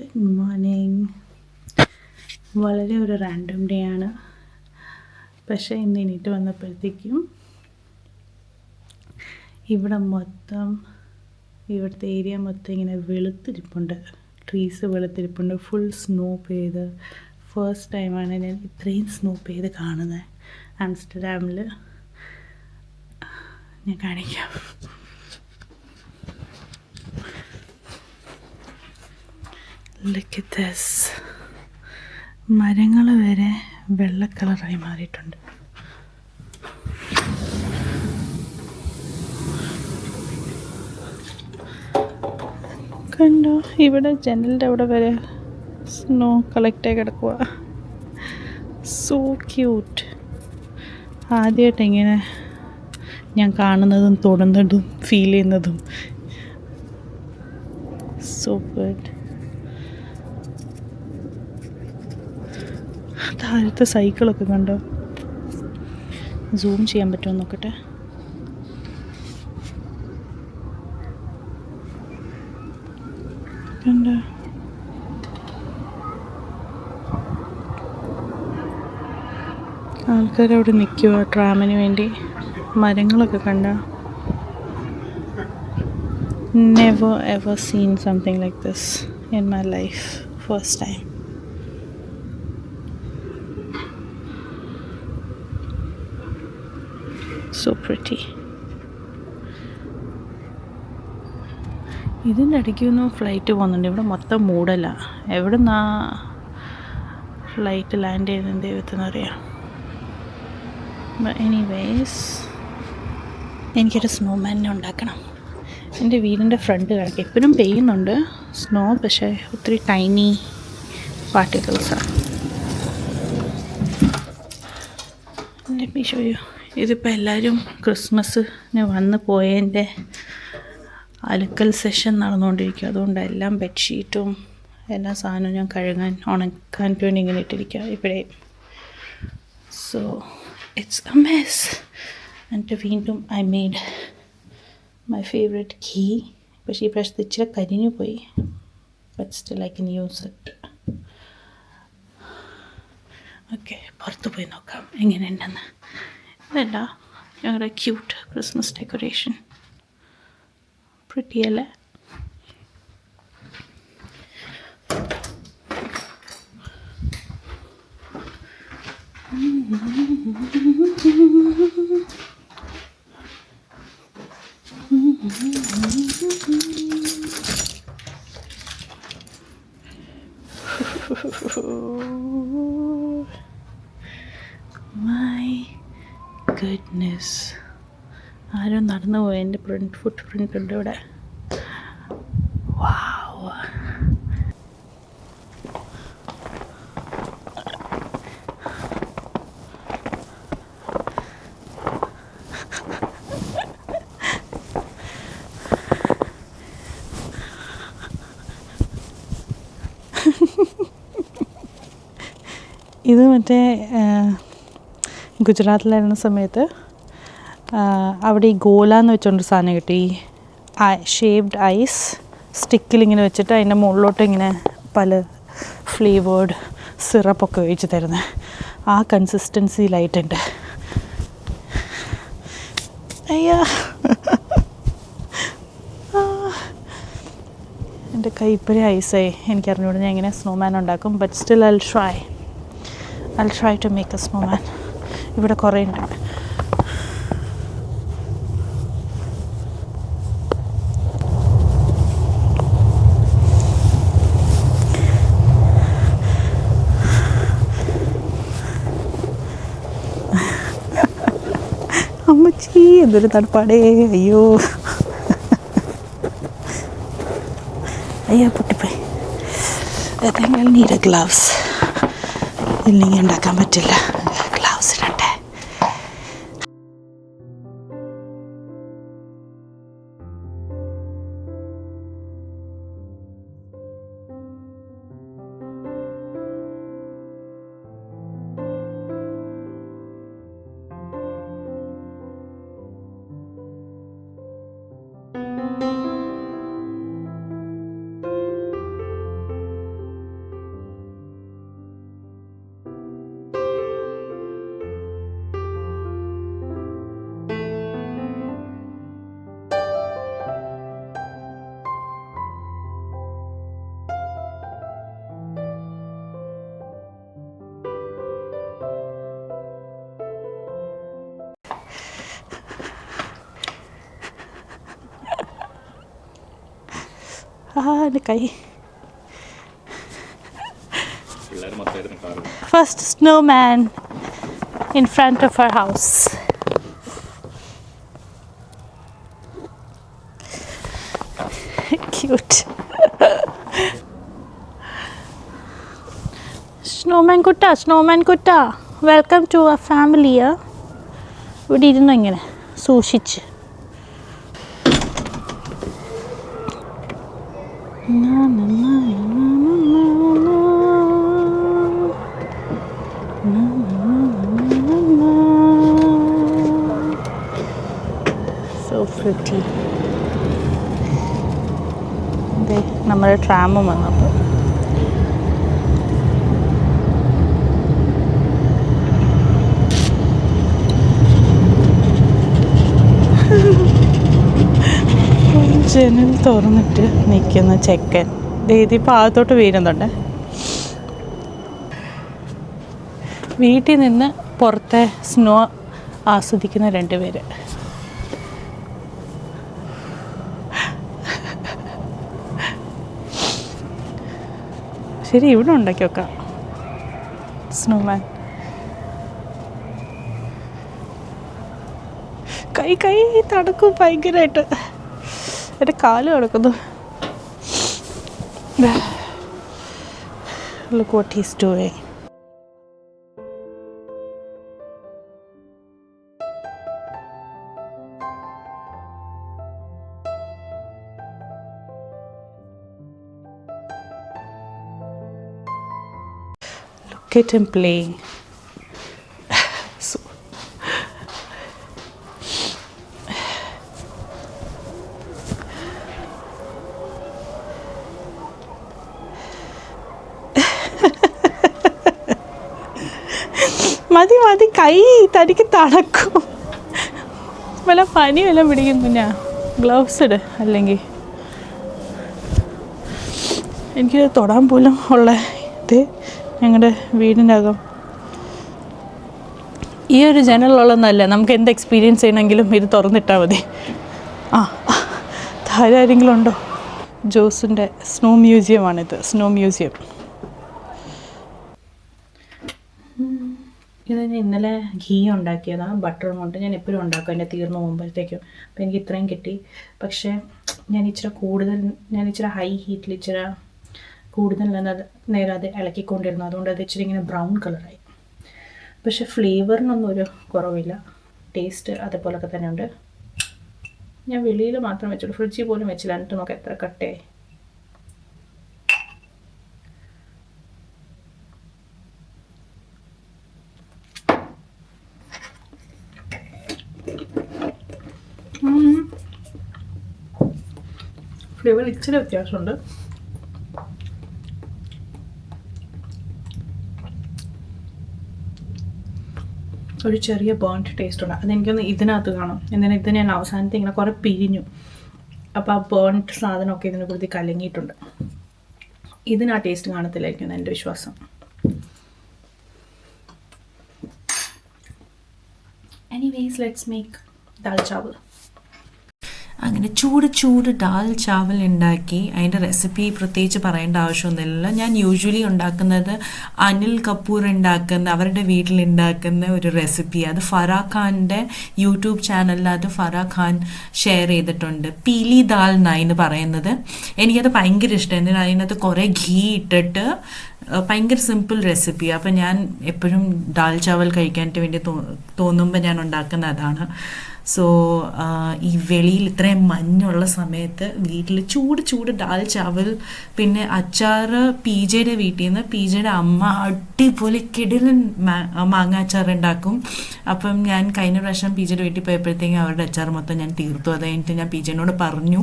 Good morning. വളരെ ഒരു random day ആണ്. പക്ഷേ ഇന്ന് എണീറ്റ് വന്നപ്പോഴത്തേക്കും ഇവിടുത്തെ ഏരിയ മൊത്തം ഇങ്ങനെ വെളുത്തിരിപ്പുണ്ട്. ട്രീസ് വെളുത്തിരിപ്പുണ്ട്. ഫുൾ സ്നോ പെയ്ത് ഫസ്റ്റ് ടൈമാണ് ഞാൻ ഇത്രയും സ്നോ പെയ്ത് കാണുന്നത് ആംസ്റ്റർഡാമിൽ. ഞാൻ കാണിക്കാം. Look at this. മരങ്ങൾ വരെ വെള്ള കളറായി മാറിയിട്ടുണ്ട്. കണ്ടോ, ഇവിടെ ജനലിൻ്റെ അവിടെ വരെ സ്നോ കളക്റ്റായി കിടക്കുക. So cute. ആദ്യമായിട്ട് ഇങ്ങനെ ഞാൻ കാണുന്നതും തൊടുന്നതും ഫീൽ ചെയ്യുന്നതും. So good. താഴത്തെ സൈക്കിളൊക്കെ കണ്ടോ? സൂം ചെയ്യാൻ പറ്റുമോ നോക്കട്ടെ. കണ്ടോ? ആൾക്കാരവിടെ നിൽക്കുക ട്രാമിന് വേണ്ടി. മരങ്ങളൊക്കെ കണ്ട. Never ever seen something like this in my life. First time. So pretty. ഇതിൻ്റെ ഇടയ്ക്കൊന്നും ഫ്ലൈറ്റ് പോകുന്നുണ്ട്. ഇവിടെ മൊത്തം മൂടല്ല. എവിടെ നിന്നാ ഫ്ലൈറ്റ് ലാൻഡ് ചെയ്യുന്നത് ദൈവത്തിനറിയാം. എനിവേസ്, എനിക്കൊരു സ്നോമാനിനെ ഉണ്ടാക്കണം. എൻ്റെ വീടിൻ്റെ ഫ്രണ്ട് കിടക്കുക. എപ്പോഴും പെയ്യുന്നുണ്ട് സ്നോ, പക്ഷേ ഒത്തിരി ടൈനി പാർട്ടിക്കിൾസാണ്. Let me show you. ഇതിപ്പോൾ എല്ലാവരും ക്രിസ്മസിന് വന്ന് പോയതിൻ്റെ അലക്കൽ സെഷൻ നടന്നുകൊണ്ടിരിക്കുക. അതുകൊണ്ട് എല്ലാം ബെഡ്ഷീറ്റും എല്ലാ സാധനവും ഞാൻ ഉണക്കാൻ വേണ്ടി ഇങ്ങനെ ഇട്ടിരിക്കുക ഇവിടെ. So it's a mess. എന്നിട്ട് വീണ്ടും I made my favourite key. പക്ഷേ ഈ പ്രാവശ്യത്തെ ഇച്ചിരി കരിഞ്ഞു പോയി. But still I can use it. Okay, പുറത്ത് പോയി നോക്കാം എങ്ങനെയുണ്ടെന്ന്. ഇതല്ല ഞങ്ങളുടെ ക്യൂട്ട് ക്രിസ്മസ് ഡെക്കറേഷൻ. പ്രിട്ടി അല്ലേ? My goodness. ആരും നടന്നു പോയതിൻ്റെ ഫുട് പ്രിൻ്റ് ഉണ്ട് ഇവിടെ. വാവ്. ഇത് മറ്റേ ഗുജറാത്തിലായിരുന്ന സമയത്ത് അവിടെ ഈ ഗോല എന്ന് വെച്ചോണ്ടൊരു സാധനം കിട്ടി. ഷേവ്ഡ് ഐസ് സ്റ്റിക്കിലിങ്ങനെ വെച്ചിട്ട് അതിൻ്റെ മുകളിലോട്ട് ഇങ്ങനെ പല ഫ്ലേവേർഡ് സിറപ്പൊക്കെ ഒഴിച്ച് തരുന്നത്. ആ കൺസിസ്റ്റൻസിയിലായിട്ടുണ്ട്. അയ്യാ, എൻ്റെ കൈ ഇപ്പോഴേ ഐസായി. എനിക്കറിഞ്ഞൂടെ ഞാൻ എങ്ങനെ സ്നോമാൻ ഉണ്ടാക്കും. But still I try to make a snowman. ഇവിടെ കുറേ ഉണ്ട്. അമ്മച്ചി, എന്തൊരു തണുപ്പാടേ. അയ്യോ പൊട്ടിപ്പോയി. ഏതെങ്കിലും നീഡ് ഗ്ലൗസ്. ഇല്ലെങ്കിൽ ഉണ്ടാക്കാൻ പറ്റില്ല. ഗ്ലൗസ് ഇടട്ടെ. എൻ്റെ കൈ. First snowman in front of our house. Cute. Snowman kutta, welcome to our family. ഇവിടെ ഇരുന്നു ഇങ്ങനെ സൂക്ഷിച്ച്. pretty. നമ്മുടെ ട്രാമും വന്നപ്പോൾ ജനൽ തുറന്നിട്ട് നിൽക്കുന്ന ചെക്കൻ ഇതിപ്പോൾ അകത്തോട്ട് വീഴുന്നുണ്ട്. വീട്ടിൽ നിന്ന് പുറത്തെ സ്നോ ആസ്വദിക്കുന്ന 2 പേര്. ശരി, ഇവിടെ ഉണ്ടാക്കി വെക്കാം സ്നോമാൻ. കൈ തടക്കും ഭയങ്കരമായിട്ട്. എൻ്റെ കാല് കിടക്കുന്നു. Look what he's doing. Look at him playing. മതി കൈ തനിക്ക് തണക്കും. വല്ല പനി വല്ല പിടിക്കുന്നു. ഞാൻ ഗ്ലൗസ് ഇട്, അല്ലെങ്കിൽ എനിക്ക് തൊടാൻ പോലും ഉള്ള ഇത് ഞങ്ങളുടെ വീടിൻ്റെ അകം. ഈ ഒരു ജനലുള്ളതൊന്നല്ല, നമുക്ക് എന്ത് എക്സ്പീരിയൻസ് ചെയ്യണമെങ്കിലും ഇത് തുറന്നിട്ടാൽ മതി. ആരെങ്കിലും ഉണ്ടോ? ജോസിൻ്റെ സ്നോ മ്യൂസിയമാണിത്, സ്നോ മ്യൂസിയം. ഇത് ഞാൻ ഇന്നലെ ഘീ ഉണ്ടാക്കിയതാണ്, ബട്ടറും കൊണ്ട്. ഞാൻ എപ്പോഴും ഉണ്ടാക്കും എൻ്റെ തീർന്നു പോകുമ്പോഴത്തേക്കും. അപ്പോൾ എനിക്ക് ഇത്രയും കിട്ടി. പക്ഷേ ഞാൻ ഇച്ചിരി ഹൈ ഹീറ്റിൽ ഇച്ചിരി കൂടുതൽ നേരം അത് ഇളക്കിക്കൊണ്ടിരുന്നു. അതുകൊണ്ട് അത് ഇച്ചിരി ഇങ്ങനെ ബ്രൗൺ കളറായി. പക്ഷേ ഫ്ലേവറിനൊന്നും ഒരു കുറവില്ല, ടേസ്റ്റ് അതേപോലൊക്കെ തന്നെ ഉണ്ട്. ഞാൻ വെളിയിൽ മാത്രം വെച്ചുള്ളൂ, ഫ്രിഡ്ജിൽ പോലും വെച്ചില്ല. എന്നിട്ട് നോക്കാം എത്ര കട്ടയായി. ഫ്ലേവർ ഇച്ചിരി വ്യത്യാസമുണ്ട്. ഒരു ചെറിയ ബേൺഡ് ടേസ്റ്റ് ഉണ്ട്. അതെനിക്കൊന്ന് ഇതിനകത്ത് കാണും. എന്നാൽ ഇത് ഞാൻ അവസാനത്തെ ഇങ്ങനെ കുറേ പിരിഞ്ഞു. അപ്പോൾ ആ ബേൺഡ് സാധനമൊക്കെ ഇതിനെ കുറിച്ച് കലങ്ങിയിട്ടുണ്ട്. ഇതിന് ആ ടേസ്റ്റ് കാണത്തില്ലായിരിക്കും എൻ്റെ വിശ്വാസം. Anyways let's make dal chawal. അങ്ങനെ ചൂട് ദാൽ ചാവൽ ഉണ്ടാക്കി. അതിൻ്റെ റെസിപ്പി പ്രത്യേകിച്ച് പറയേണ്ട ആവശ്യമൊന്നുമില്ല. ഞാൻ യൂഷ്വലി ഉണ്ടാക്കുന്നത് അനിൽ കപൂർ അവരുടെ വീട്ടിലുണ്ടാക്കുന്ന ഒരു റെസിപ്പി. അത് ഫറാ ഖാൻ്റെ യൂട്യൂബ് ചാനലിൽ അത് ഫറാ ഖാൻ ഷെയർ ചെയ്തിട്ടുണ്ട്. പീലി ദാൽ എന്നാണ് പറയുന്നത്. എനിക്കത് ഭയങ്കര ഇഷ്ടമാണ്. അതിനകത്ത് കുറേ ഘീ ഇട്ടിട്ട് ഭയങ്കര സിമ്പിൾ റെസിപ്പി. അപ്പം ഞാൻ എപ്പോഴും ദാൽ ചാവൽ കഴിക്കാനായിട്ട് വേണ്ടി തോന്നുമ്പോൾ ഞാൻ ഉണ്ടാക്കുന്ന അതാണ്. സോ ഈ വെളിയിൽ ഇത്രയും മഞ്ഞുള്ള സമയത്ത് വീട്ടിൽ ചൂട് ദാൽ ചാവൽ, പിന്നെ അച്ചാറ് PJയുടെ വീട്ടിൽ നിന്ന് PJയുടെ അമ്മ അടിപൊളി കിടിലൻ മാങ്ങ അച്ചാർ ഉണ്ടാക്കും. അപ്പം ഞാൻ കഴിഞ്ഞ പ്രാവശ്യം PJയുടെ വീട്ടിൽ പോയപ്പോഴത്തേക്കും അവരുടെ അച്ചാർ മൊത്തം ഞാൻ തീർത്തു. അത് കഴിഞ്ഞിട്ട് ഞാൻ PJനോട് പറഞ്ഞു,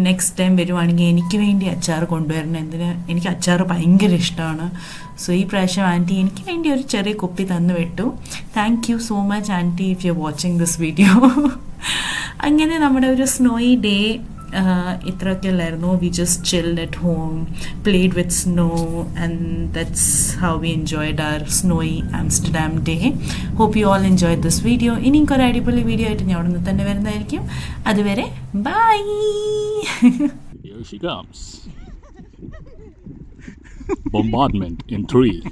നെക്സ്റ്റ് ടൈം വരുവാണെങ്കിൽ എനിക്ക് വേണ്ടി അച്ചാർ കൊണ്ടുവരണം. എനിക്ക് അച്ചാർ ഭയങ്കര ഇഷ്ടമാണ്. സോ ഈ പ്രാവശ്യം ആൻറ്റി എനിക്ക് വേണ്ടി ഒരു ചെറിയ കുപ്പി തന്നു വിട്ടു. Thank you so much aunty if you are watching this video. അങ്ങനെ നമ്മുടെ ഒരു സ്നോയി ഡേ ഇത്രയൊക്കെ ഉള്ളായിരുന്നു. We just chilled at home, played with snow, and that's how we enjoyed our snowy Amsterdam day. Hope you all enjoy this video. ഇനിയും കുറേ അടിപൊളി video ആയിട്ട് ഞാൻ അവിടെ നിന്ന് തന്നെ വരുന്നതായിരിക്കും. അതുവരെ by. Here she comes. Bombardment in 3,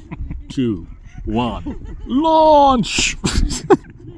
2, 1. Launch!